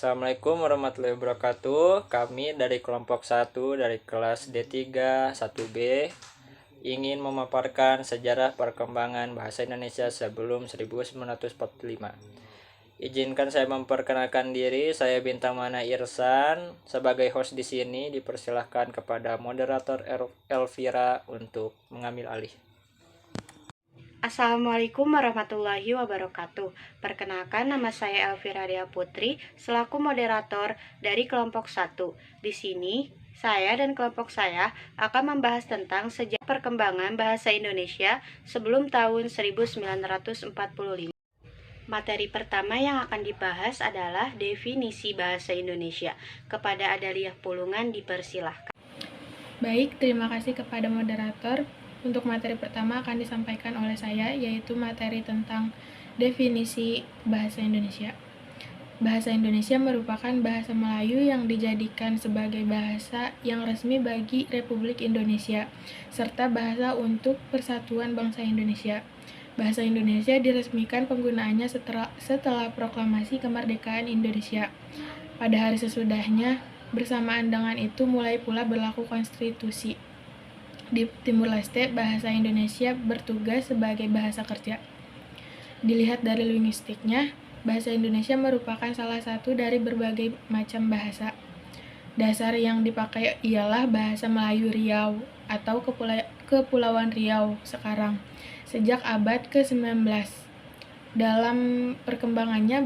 Assalamualaikum warahmatullahi wabarakatuh. Kami dari kelompok 1 dari kelas D3 1B ingin memaparkan sejarah perkembangan bahasa Indonesia sebelum 1945. Izinkan saya memperkenalkan diri. Saya Bintang Mana Irsan sebagai host di sini. Dipersilahkan kepada moderator Elvira untuk mengambil alih. Assalamualaikum warahmatullahi wabarakatuh. Perkenalkan, nama saya Elvira Dea Putri selaku moderator dari kelompok 1. Di sini, saya dan kelompok saya akan membahas tentang sejarah perkembangan bahasa Indonesia sebelum tahun 1945. Materi pertama yang akan dibahas adalah definisi bahasa Indonesia. Kepada Adalia Pulungan dipersilahkan. Baik, terima kasih kepada moderator. Untuk materi pertama akan disampaikan oleh saya, yaitu materi tentang definisi bahasa Indonesia. Bahasa Indonesia merupakan bahasa Melayu yang dijadikan sebagai bahasa yang resmi bagi Republik Indonesia, serta bahasa untuk Persatuan Bangsa Indonesia. Bahasa Indonesia diresmikan penggunaannya setelah proklamasi kemerdekaan Indonesia. Pada hari sesudahnya, bersamaan dengan itu mulai pula berlaku konstitusi. Di Timur Leste, bahasa Indonesia bertugas sebagai bahasa kerja. Dilihat dari linguistiknya, bahasa Indonesia merupakan salah satu dari berbagai macam bahasa. Dasar yang dipakai ialah bahasa Melayu Riau atau Kepulauan Riau sekarang, sejak abad ke-19. Dalam perkembangannya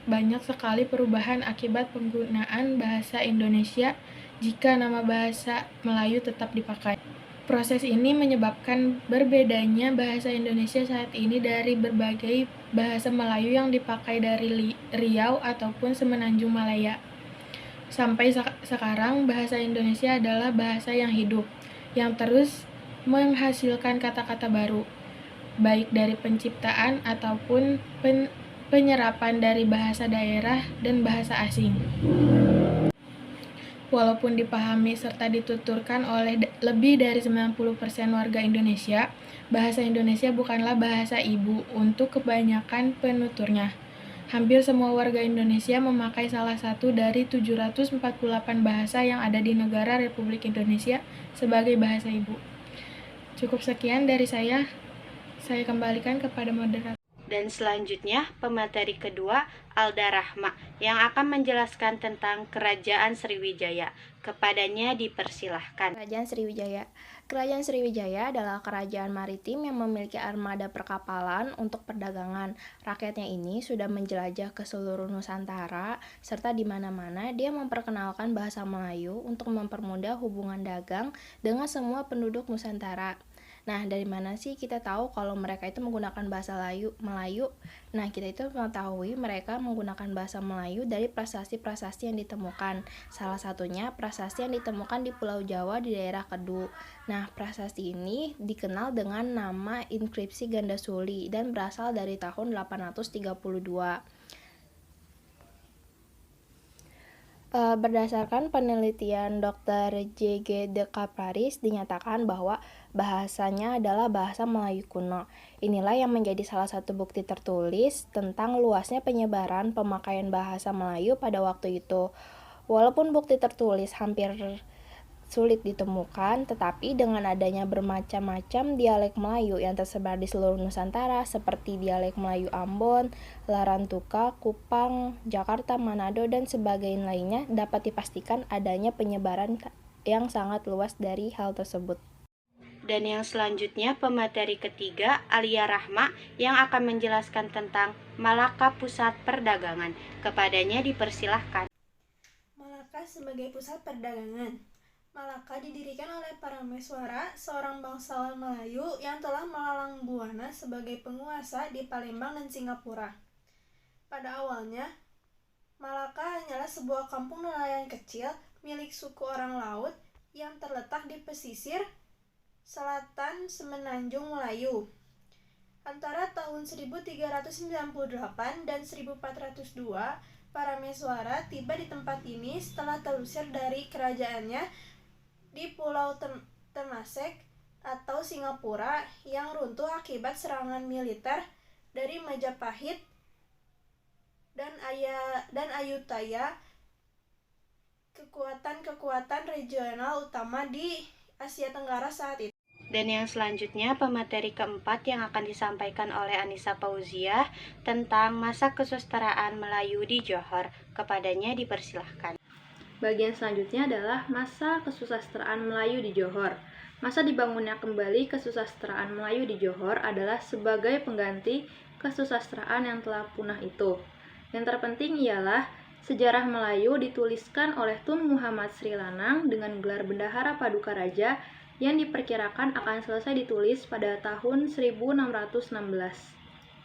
banyak sekali perubahan akibat penggunaan bahasa Indonesia jika nama bahasa Melayu tetap dipakai. Proses ini menyebabkan berbedanya bahasa Indonesia saat ini dari berbagai bahasa Melayu yang dipakai dari Riau ataupun Semenanjung Malaya. Sampai sekarang, bahasa Indonesia adalah bahasa yang hidup, yang terus menghasilkan kata-kata baru, baik dari penciptaan ataupun penyerapan dari bahasa daerah dan bahasa asing. Walaupun dipahami serta dituturkan oleh lebih dari 90% warga Indonesia, bahasa Indonesia bukanlah bahasa ibu untuk kebanyakan penuturnya. Hampir semua warga Indonesia memakai salah satu dari 748 bahasa yang ada di negara Republik Indonesia sebagai bahasa ibu. Cukup sekian dari saya kembalikan kepada moderator. Dan selanjutnya, pemateri kedua, Alda Rahma, yang akan menjelaskan tentang Kerajaan Sriwijaya. Kepadanya dipersilahkan. Kerajaan Sriwijaya. Kerajaan Sriwijaya adalah kerajaan maritim yang memiliki armada perkapalan untuk perdagangan. Rakyatnya ini sudah menjelajah ke seluruh Nusantara, serta di mana-mana dia memperkenalkan bahasa Melayu untuk mempermudah hubungan dagang dengan semua penduduk Nusantara. Nah, dari mana sih kita tahu kalau mereka itu menggunakan bahasa Melayu? Nah, kita itu mengetahui mereka menggunakan bahasa Melayu dari prasasti-prasasti yang ditemukan. Salah satunya prasasti yang ditemukan di Pulau Jawa di daerah Kedu. Nah, prasasti ini dikenal dengan nama inskripsi Ganda Suli dan berasal dari tahun 832. Berdasarkan penelitian Dr. J.G. de Caparis, dinyatakan bahwa bahasanya adalah bahasa Melayu kuno. Inilah yang menjadi salah satu bukti tertulis tentang luasnya penyebaran pemakaian bahasa Melayu pada waktu itu. Walaupun bukti tertulis hampir sulit ditemukan, tetapi dengan adanya bermacam-macam dialek Melayu yang tersebar di seluruh Nusantara seperti dialek Melayu Ambon, Larantuka, Kupang, Jakarta, Manado, dan sebagainya lainnya, dapat dipastikan adanya penyebaran yang sangat luas dari hal tersebut. Dan yang selanjutnya, pemateri ketiga, Alia Rahma, yang akan menjelaskan tentang Malaka Pusat Perdagangan. Kepadanya dipersilahkan. Malaka sebagai pusat perdagangan. Malaka didirikan oleh Parameswara, seorang bangsawan Melayu yang telah melalang buana sebagai penguasa di Palembang dan Singapura. Pada awalnya, Malaka hanyalah sebuah kampung nelayan kecil milik suku orang laut yang terletak di pesisir selatan Semenanjung Melayu. Antara tahun 1398 dan 1402, Parameswara tiba di tempat ini setelah terusir dari kerajaannya di Pulau Temasek atau Singapura yang runtuh akibat serangan militer dari Majapahit dan Ayutthaya, kekuatan regional utama di Asia Tenggara saat itu. Dan yang selanjutnya pemateri keempat yang akan disampaikan oleh Anissa Fauziah tentang masa kesusastraan Melayu di Johor. Kepadanya dipersilahkan. Bagian selanjutnya adalah masa kesusastraan Melayu di Johor. Masa dibangunnya kembali kesusastraan Melayu di Johor adalah sebagai pengganti kesusastraan yang telah punah itu. Yang terpenting ialah sejarah Melayu dituliskan oleh Tun Muhammad Sri Lanang dengan gelar Bendahara Paduka Raja yang diperkirakan akan selesai ditulis pada tahun 1616.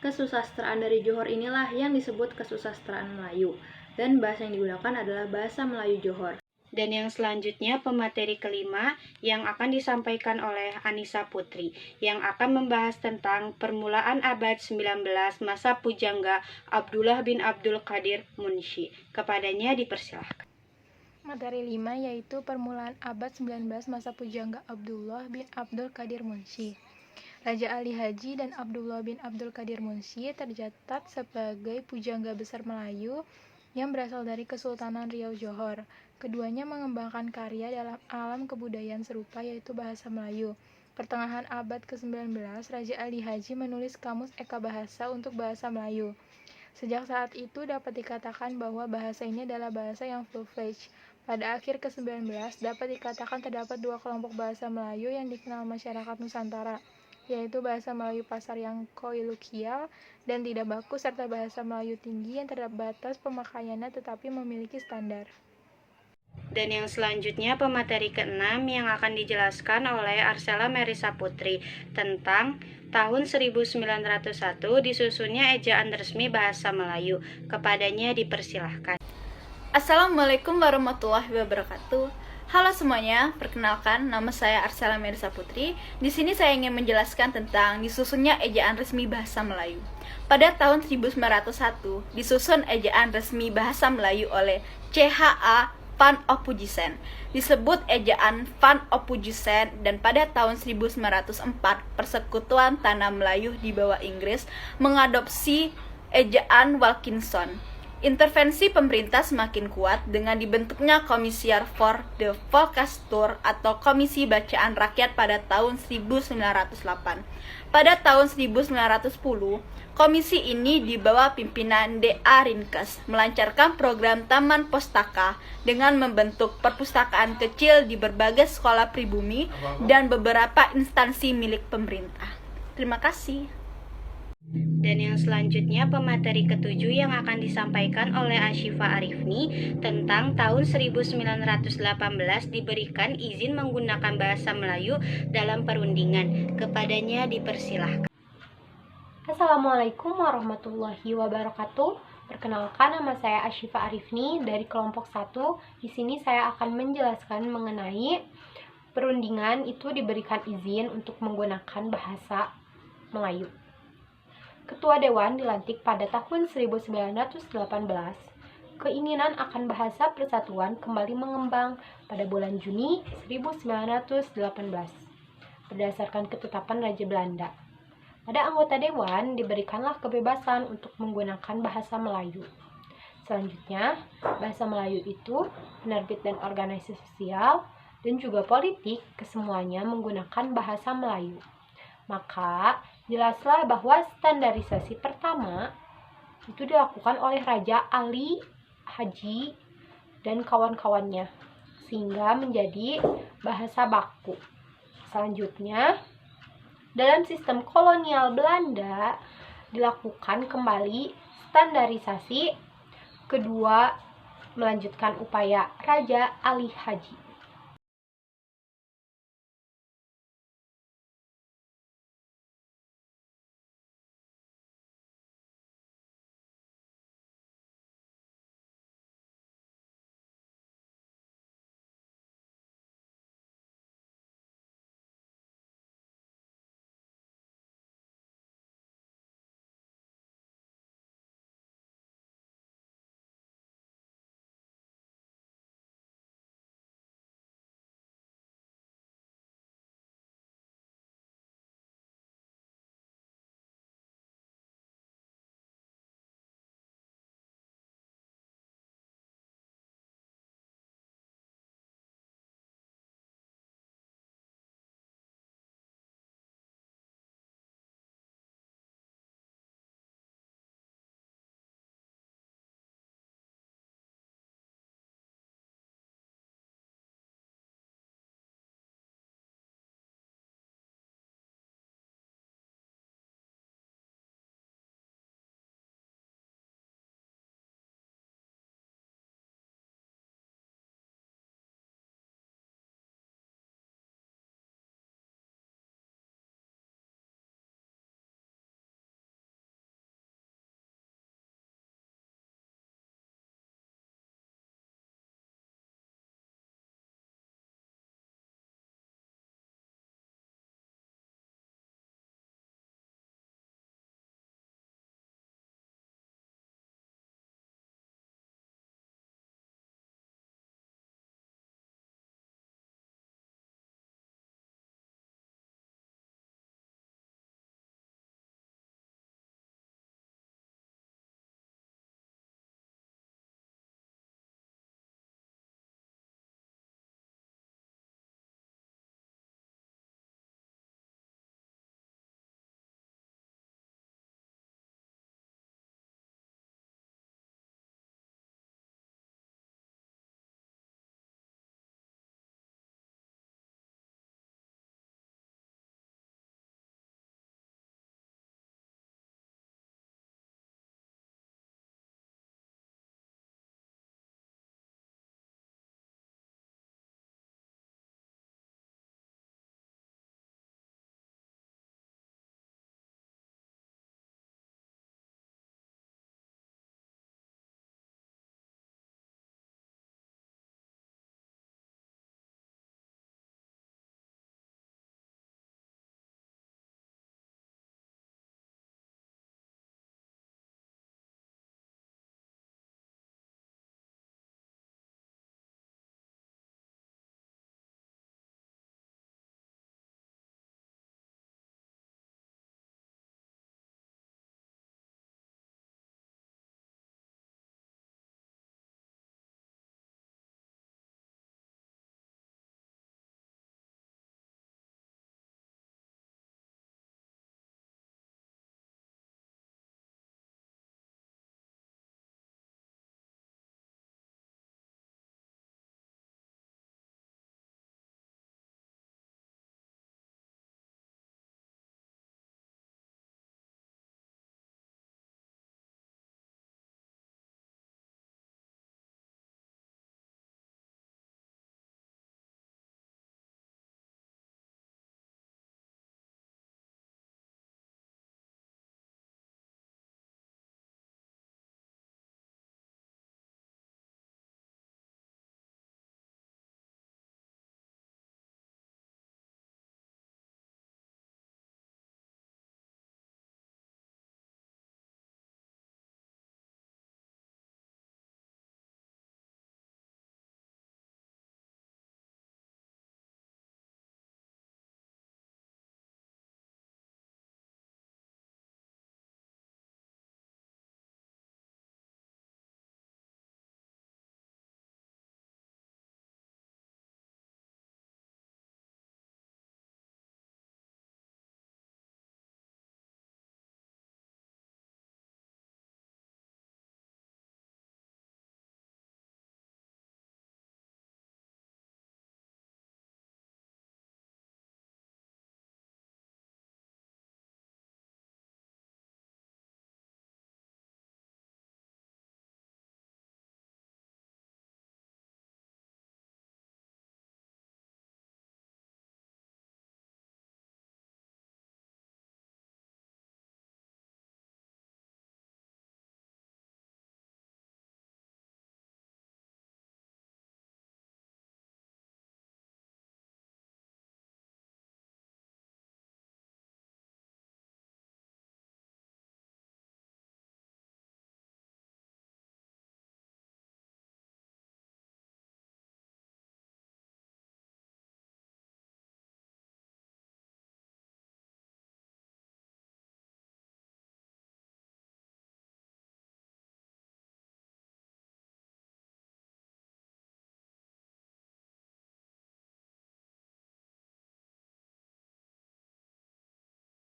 Kesusastraan dari Johor inilah yang disebut kesusastraan Melayu, dan bahasa yang digunakan adalah bahasa Melayu Johor. Dan yang selanjutnya pemateri kelima yang akan disampaikan oleh Anissa Putri yang akan membahas tentang permulaan abad 19 masa pujangga Abdullah bin Abdul Qadir Munshi. Kepadanya dipersilahkan. Materi 5 yaitu permulaan abad 19 masa pujangga Abdullah bin Abdul Qadir Munshi. Raja Ali Haji dan Abdullah bin Abdul Qadir Munshi tercatat sebagai pujangga besar Melayu yang berasal dari Kesultanan Riau Johor. Keduanya mengembangkan karya dalam alam kebudayaan serupa yaitu bahasa Melayu. Pertengahan abad ke-19, Raja Ali Haji menulis Kamus Eka Bahasa untuk bahasa Melayu. Sejak saat itu dapat dikatakan bahwa bahasa ini adalah bahasa yang full-fledged. Pada akhir ke-19, dapat dikatakan terdapat dua kelompok bahasa Melayu yang dikenal masyarakat Nusantara, yaitu bahasa Melayu Pasar yang koilukial dan tidak baku serta bahasa Melayu tinggi yang terbatas pemakaiannya tetapi memiliki standar. Dan yang selanjutnya pemateri ke-6 yang akan dijelaskan oleh Arsela Merisa Putri tentang tahun 1901 disusunnya ejaan resmi bahasa Melayu. Kepadanya dipersilahkan. Assalamualaikum warahmatullahi wabarakatuh. Halo semuanya, perkenalkan nama saya Arsela Merisa Putri. Di sini saya ingin menjelaskan tentang disusunnya ejaan resmi bahasa Melayu. Pada tahun 1901 disusun ejaan resmi bahasa Melayu oleh CHA Van Ophuijsen, disebut ejaan Van Ophuijsen, dan pada tahun 1904 Persekutuan Tanah Melayu di bawah Inggris mengadopsi ejaan Wilkinson. Intervensi pemerintah semakin kuat dengan dibentuknya Commissaire for the Volkskultur atau Komisi Bacaan Rakyat pada tahun 1908. Pada tahun 1910, komisi ini di bawah pimpinan D.A. Rinkes melancarkan program Taman Pustaka dengan membentuk perpustakaan kecil di berbagai sekolah pribumi dan beberapa instansi milik pemerintah. Terima kasih. Dan yang selanjutnya pemateri ke-7 yang akan disampaikan oleh Asyifa Arifni tentang tahun 1918 diberikan izin menggunakan bahasa Melayu dalam perundingan. Kepadanya dipersilahkan. Assalamualaikum warahmatullahi wabarakatuh. Perkenalkan, nama saya Asyifa Arifni dari kelompok 1. Di sini saya akan menjelaskan mengenai perundingan itu diberikan izin untuk menggunakan bahasa Melayu. Ketua Dewan dilantik pada tahun 1918. Keinginan akan bahasa persatuan kembali mengembang pada bulan Juni 1918 berdasarkan ketetapan Raja Belanda. Pada anggota Dewan diberikanlah kebebasan untuk menggunakan bahasa Melayu. Selanjutnya, bahasa Melayu itu penerbit dan organisasi sosial dan juga politik kesemuanya menggunakan bahasa Melayu. Maka, jelaslah bahwa standarisasi pertama itu dilakukan oleh Raja Ali Haji dan kawan-kawannya, sehingga menjadi bahasa baku. Selanjutnya, dalam sistem kolonial Belanda dilakukan kembali standarisasi kedua melanjutkan upaya Raja Ali Haji.